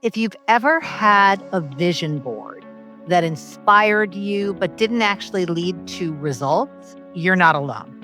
If you've ever had a vision board that inspired you but didn't actually lead to results, you're not alone.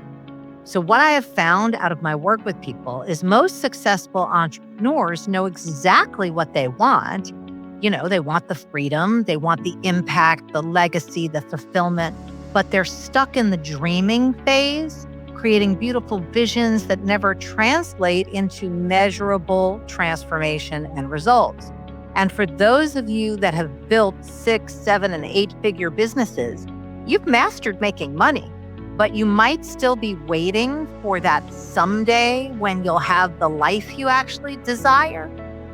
So, what I have found out of my work with people is most successful entrepreneurs know exactly what they want. They want the freedom, they want the impact, the legacy, the fulfillment, but they're stuck in the dreaming phase, creating beautiful visions that never translate into measurable transformation and results. And for those of you that have built 6, 7, and 8-figure businesses, you've mastered making money, but you might still be waiting for that someday when you'll have the life you actually desire.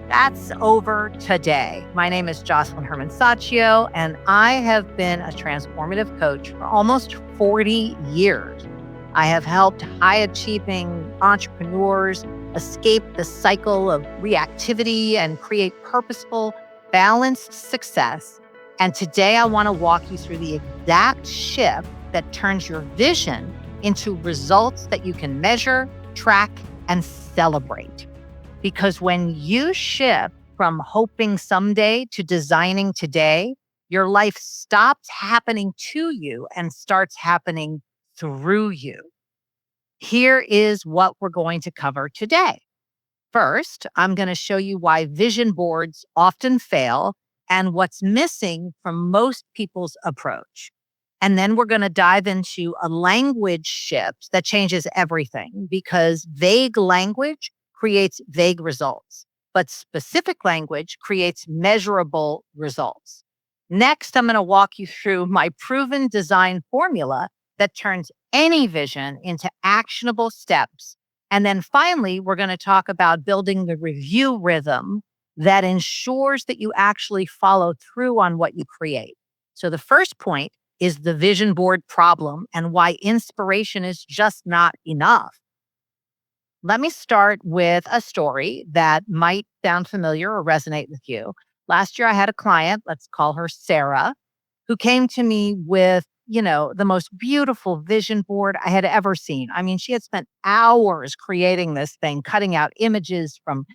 That's over today. My name is Josselyne Herman-Saccio, and I have been a transformative coach for almost 40 years. I have helped high-achieving entrepreneurs escape the cycle of reactivity and create purposeful, balanced success. And today I want to walk you through the exact shift that turns your vision into results that you can measure, track, and celebrate. Because when you shift from hoping someday to designing today, your life stops happening to you and starts happening through you. Here is what we're going to cover today. First, I'm going to show you why vision boards often fail and what's missing from most people's approach. And then we're going to dive into a language shift that changes everything, because vague language creates vague results, but specific language creates measurable results. Next, I'm going to walk you through my proven design formula that turns any vision into actionable steps. And then finally, we're going to talk about building the review rhythm that ensures that you actually follow through on what you create. So the first point is the vision board problem and why inspiration is just not enough. Let me start with a story that might sound familiar or resonate with you. Last year, I had a client, let's call her Sarah, who came to me with, the most beautiful vision board I had ever seen. I mean, she had spent hours creating this thing, cutting out images from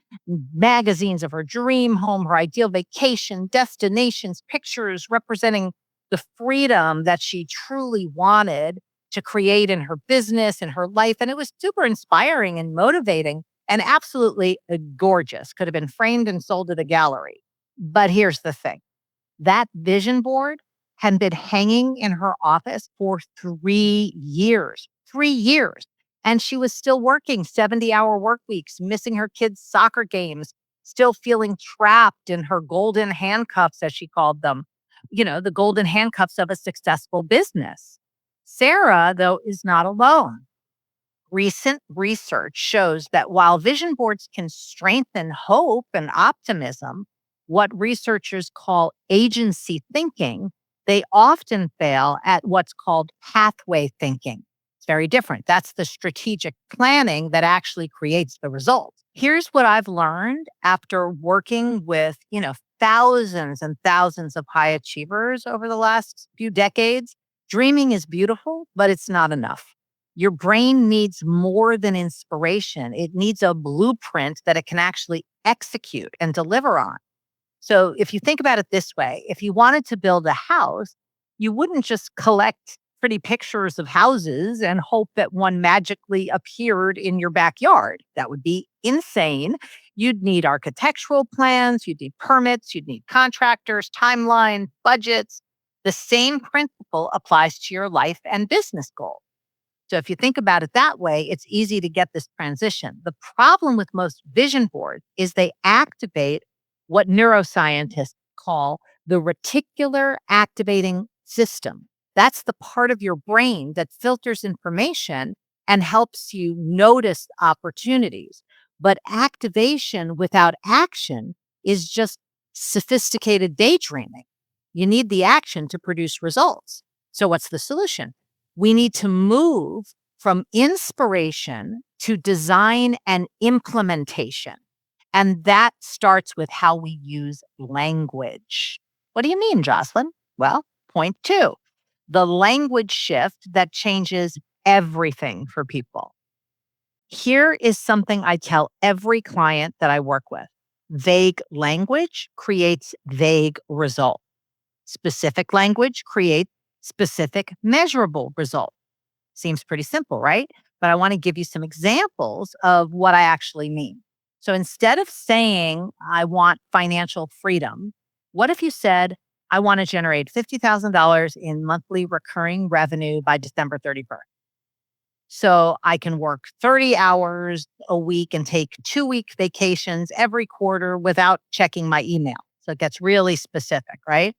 magazines of her dream home, her ideal vacation, destinations, pictures representing the freedom that she truly wanted to create in her business and her life. And it was super inspiring and motivating and absolutely gorgeous. Could have been framed and sold at a gallery. But here's the thing. That vision board had been hanging in her office for 3 years, 3 years. And she was still working 70-hour work weeks, missing her kids' soccer games, still feeling trapped in her golden handcuffs, as she called them, the golden handcuffs of a successful business. Sarah, though, is not alone. Recent research shows that while vision boards can strengthen hope and optimism, what researchers call agency thinking, they often fail at what's called pathway thinking. It's very different. That's the strategic planning that actually creates the results. Here's what I've learned after working with, thousands and thousands of high achievers over the last few decades. Dreaming is beautiful, but it's not enough. Your brain needs more than inspiration. It needs a blueprint that it can actually execute and deliver on. So if you think about it this way, if you wanted to build a house, you wouldn't just collect pretty pictures of houses and hope that one magically appeared in your backyard. That would be insane. You'd need architectural plans, you'd need permits, you'd need contractors, timeline, budgets. The same principle applies to your life and business goals. So if you think about it that way, it's easy to get this transition. The problem with most vision boards is they activate what neuroscientists call the reticular activating system. That's the part of your brain that filters information and helps you notice opportunities. But activation without action is just sophisticated daydreaming. You need the action to produce results. So what's the solution? We need to move from inspiration to design and implementation. And that starts with how we use language. What do you mean, Josselyne? Well, point 2, the language shift that changes everything for people. Here is something I tell every client that I work with. Vague language creates vague results. Specific language creates specific measurable results. Seems pretty simple, right? But I want to give you some examples of what I actually mean. So instead of saying, I want financial freedom, what if you said, I want to generate $50,000 in monthly recurring revenue by December 31st? So I can work 30 hours a week and take 2-week vacations every quarter without checking my email. So it gets really specific, right?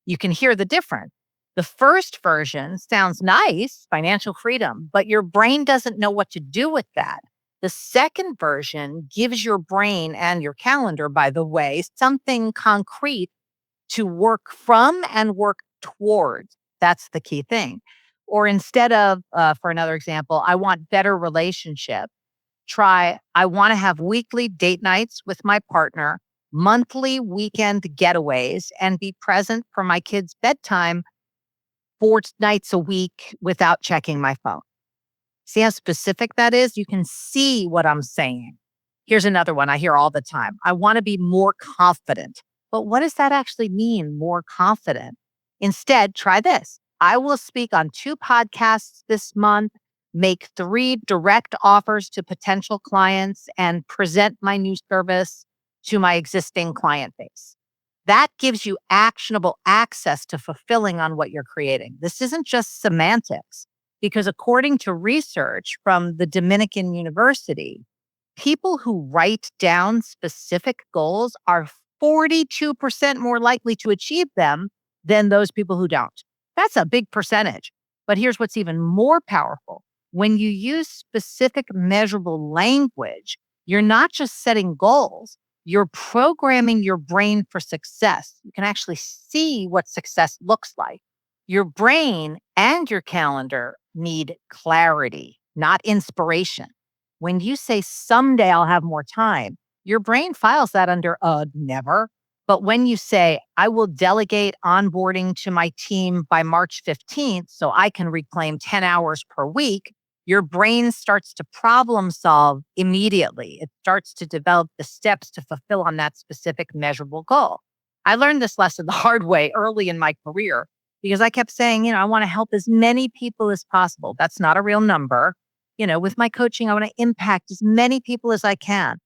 You can hear the difference. The first version sounds nice, financial freedom, but your brain doesn't know what to do with that. The second version gives your brain and your calendar, by the way, something concrete to work from and work towards. That's the key thing. Or instead of, for another example, I want better relationship, try, I want to have weekly date nights with my partner, monthly weekend getaways, and be present for my kids' bedtime 4 nights a week without checking my phone. See how specific that is? You can see what I'm saying. Here's another one I hear all the time. I want to be more confident. But what does that actually mean, more confident? Instead, try this. I will speak on 2 podcasts this month, make 3 direct offers to potential clients, and present my new service to my existing client base. That gives you actionable access to fulfilling on what you're creating. This isn't just semantics, because according to research from the Dominican University, people who write down specific goals are 42% more likely to achieve them than those people who don't. That's a big percentage. But here's what's even more powerful. When you use specific measurable language, you're not just setting goals, you're programming your brain for success. You can actually see what success looks like. Your brain and your calendar need clarity, not inspiration. When you say someday I'll have more time, your brain files that under never. But when you say, I will delegate onboarding to my team by March 15th so I can reclaim 10 hours per week, your brain starts to problem solve immediately. It starts to develop the steps to fulfill on that specific measurable goal. I learned this lesson the hard way early in my career because I kept saying, I want to help as many people as possible. That's not a real number. With my coaching, I want to impact as many people as I can.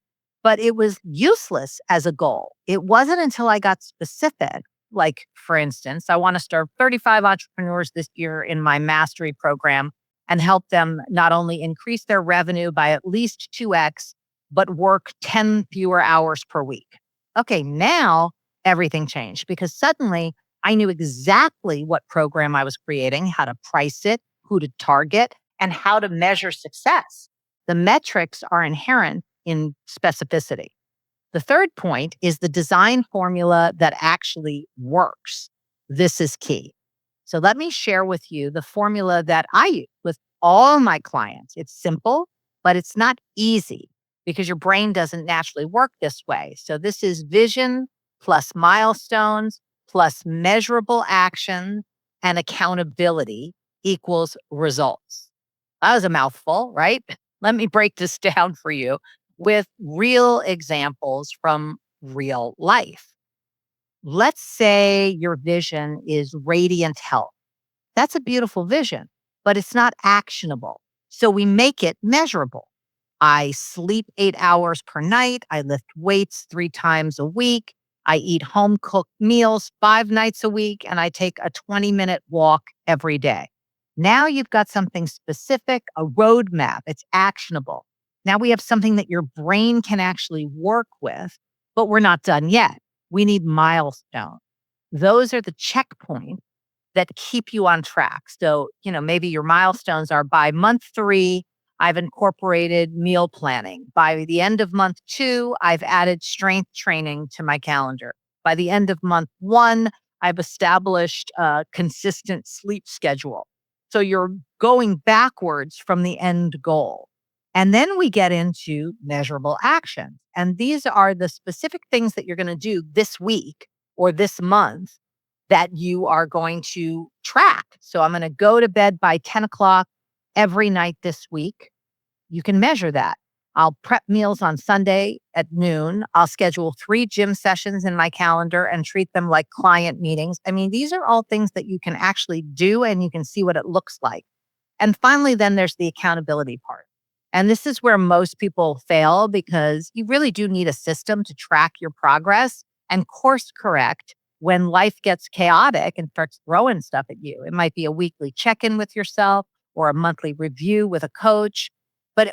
But it was useless as a goal. It wasn't until I got specific, like, for instance, I want to start 35 entrepreneurs this year in my mastery program and help them not only increase their revenue by at least 2x, but work 10 fewer hours per week. Okay, now everything changed because suddenly I knew exactly what program I was creating, how to price it, who to target, and how to measure success. The metrics are inherent in specificity. The third point is the design formula that actually works. This is key. So let me share with you the formula that I use with all my clients. It's simple, but it's not easy because your brain doesn't naturally work this way. So this is vision plus milestones plus measurable action and accountability equals results. That was a mouthful, right? Let me break this down for you with real examples from real life. Let's say your vision is radiant health. That's a beautiful vision, but it's not actionable. So we make it measurable. I sleep 8 hours per night. I lift weights 3 times a week. I eat home cooked meals 5 nights a week, and I take a 20-minute walk every day. Now you've got something specific, a roadmap. It's actionable. Now we have something that your brain can actually work with, but we're not done yet. We need milestones. Those are the checkpoints that keep you on track. So, maybe your milestones are by month 3, I've incorporated meal planning. By the end of month 2, I've added strength training to my calendar. By the end of month 1, I've established a consistent sleep schedule. So you're going backwards from the end goal. And then we get into measurable actions. And these are the specific things that you're going to do this week or this month that you are going to track. So I'm going to go to bed by 10 o'clock every night this week. You can measure that. I'll prep meals on Sunday at noon. I'll schedule 3 gym sessions in my calendar and treat them like client meetings. I mean, these are all things that you can actually do and you can see what it looks like. And finally, then there's the accountability part. And this is where most people fail because you really do need a system to track your progress and course correct when life gets chaotic and starts throwing stuff at you. It might be a weekly check in with yourself or a monthly review with a coach,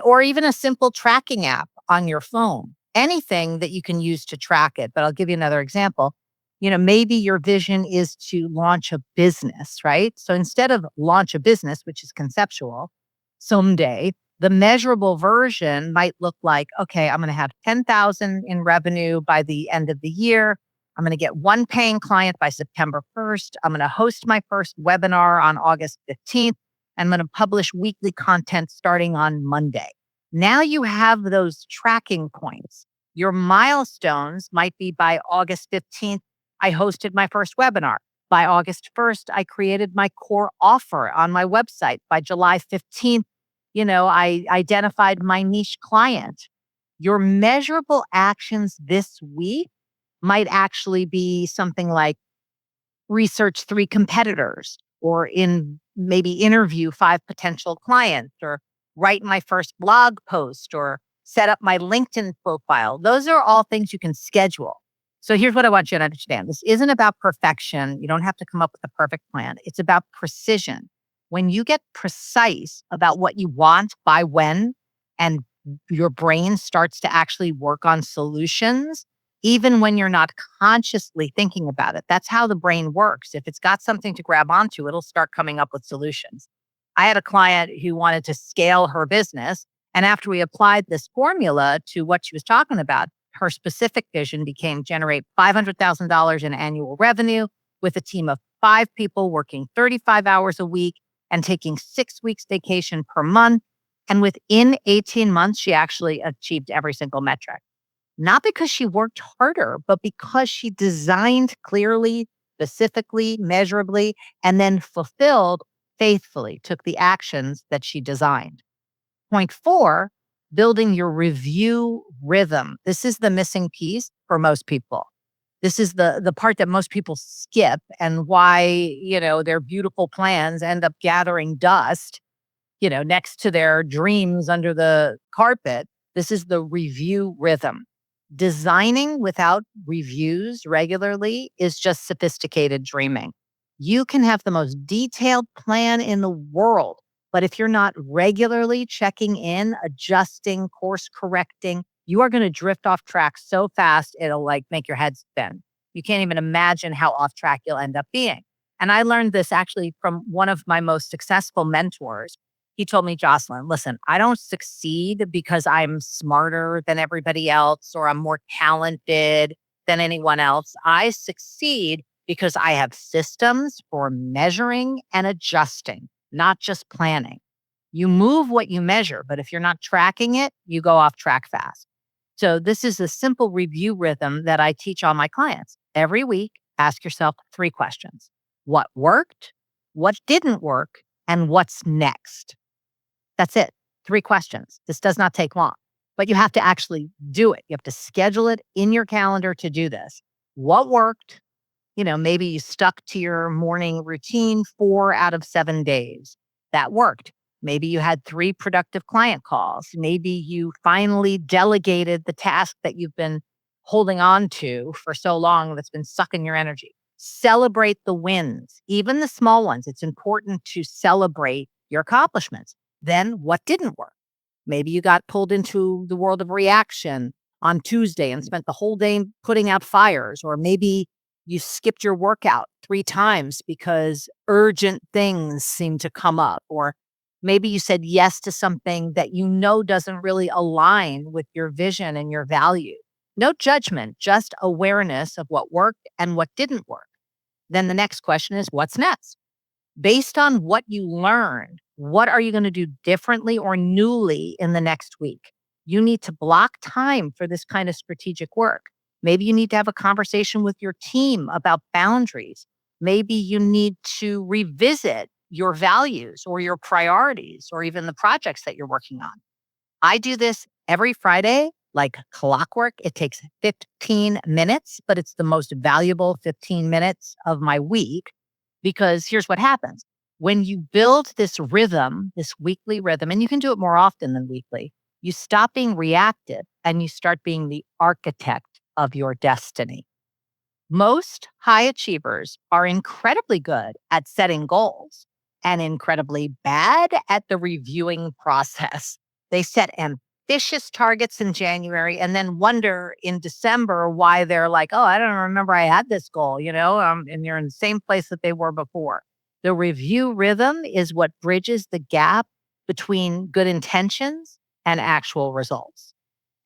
or even a simple tracking app on your phone, anything that you can use to track it. But I'll give you another example. Maybe your vision is to launch a business, right? So instead of launch a business, which is conceptual, someday, the measurable version might look like, okay, I'm going to have 10,000 in revenue by the end of the year. I'm going to get one paying client by September 1st. I'm going to host my first webinar on August 15th. I'm going to publish weekly content starting on Monday. Now you have those tracking points. Your milestones might be by August 15th. I hosted my first webinar. By August 1st, I created my core offer on my website. By July 15th, I identified my niche client. Your measurable actions this week might actually be something like research 3 competitors or maybe interview 5 potential clients or write my first blog post or set up my LinkedIn profile. Those are all things you can schedule. So here's what I want you to understand. This isn't about perfection. You don't have to come up with a perfect plan. It's about precision. When you get precise about what you want by when, and your brain starts to actually work on solutions, even when you're not consciously thinking about it. That's how the brain works. If it's got something to grab onto, it'll start coming up with solutions. I had a client who wanted to scale her business. And after we applied this formula to what she was talking about, her specific vision became generate $500,000 in annual revenue with a team of 5 people working 35 hours a week and taking 6 weeks vacation per month. And within 18 months, she actually achieved every single metric. Not because she worked harder, but because she designed clearly, specifically, measurably, and then fulfilled faithfully, took the actions that she designed. Point 4, building your review rhythm. This is the missing piece for most people. This is the part that most people skip and why, their beautiful plans end up gathering dust, next to their dreams under the carpet. This is the review rhythm. Designing without reviews regularly is just sophisticated dreaming. You can have the most detailed plan in the world, but if you're not regularly checking in, adjusting, course correcting, you are going to drift off track so fast, it'll make your head spin. You can't even imagine how off track you'll end up being. And I learned this actually from one of my most successful mentors. He told me, Josselyne, listen, I don't succeed because I'm smarter than everybody else or I'm more talented than anyone else. I succeed because I have systems for measuring and adjusting, not just planning. You move what you measure, but if you're not tracking it, you go off track fast. So this is a simple review rhythm that I teach all my clients. Every week, ask yourself 3 questions. What worked? What didn't work? And what's next? That's it. 3 questions. This does not take long, but you have to actually do it. You have to schedule it in your calendar to do this. What worked? Maybe you stuck to your morning routine 4 out of 7 days. That worked. Maybe you had 3 productive client calls. Maybe you finally delegated the task that you've been holding on to for so long that's been sucking your energy. Celebrate the wins, even the small ones. It's important to celebrate your accomplishments. Then what didn't work? Maybe you got pulled into the world of reaction on Tuesday and spent the whole day putting out fires, or maybe you skipped your workout 3 times because urgent things seem to come up, or maybe you said yes to something that doesn't really align with your vision and your value. No judgment, just awareness of what worked and what didn't work. Then the next question is, what's next? Based on what you learned, what are you going to do differently or newly in the next week? You need to block time for this kind of strategic work. Maybe you need to have a conversation with your team about boundaries. Maybe you need to revisit your values or your priorities or even the projects that you're working on. I do this Every Friday, like clockwork, it takes 15 minutes, but it's the most valuable 15 minutes of my week because here's what happens. When you build this rhythm, this weekly rhythm, and you can do it more often than weekly, you stop being reactive and you start being the architect of your destiny. Most high achievers are incredibly good at setting goals and incredibly bad at the reviewing process. They set ambitious targets in January and then wonder in December why they're like, oh, I don't remember I had this goal, and you're in the same place that they were before. The review rhythm is what bridges the gap between good intentions and actual results.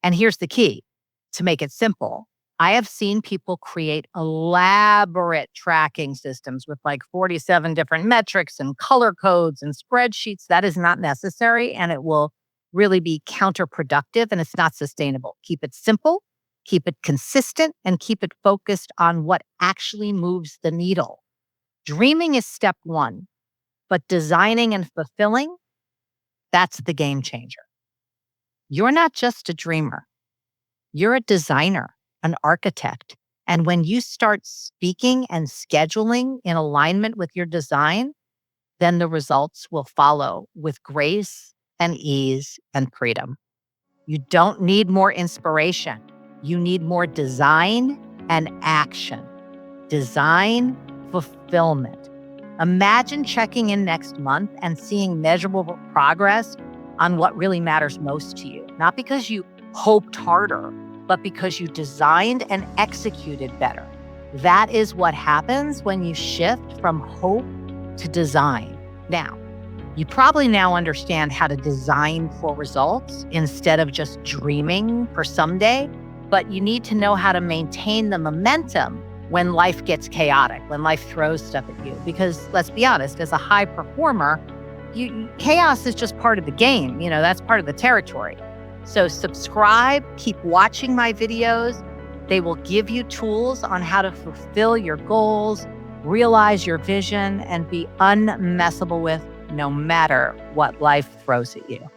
And here's the key to make it simple. I have seen people create elaborate tracking systems with like 47 different metrics and color codes and spreadsheets. That is not necessary and it will really be counterproductive and it's not sustainable. Keep it simple, keep it consistent, and keep it focused on what actually moves the needle. Dreaming is step one, but designing and fulfilling, that's the game changer. You're not just a dreamer. You're a designer, an architect. And when you start speaking and scheduling in alignment with your design, then the results will follow with grace and ease and freedom. You don't need more inspiration. You need more design and action. Design fulfillment. Imagine checking in next month and seeing measurable progress on what really matters most to you. Not because you hoped harder, but because you designed and executed better. That is what happens when you shift from hope to design. Now, you probably now understand how to design for results instead of just dreaming for someday, but you need to know how to maintain the momentum when life gets chaotic, when life throws stuff at you. Because let's be honest, as a high performer, chaos is just part of the game. That's part of the territory. So subscribe, keep watching my videos. They will give you tools on how to fulfill your goals, realize your vision, and be unmessable with no matter what life throws at you.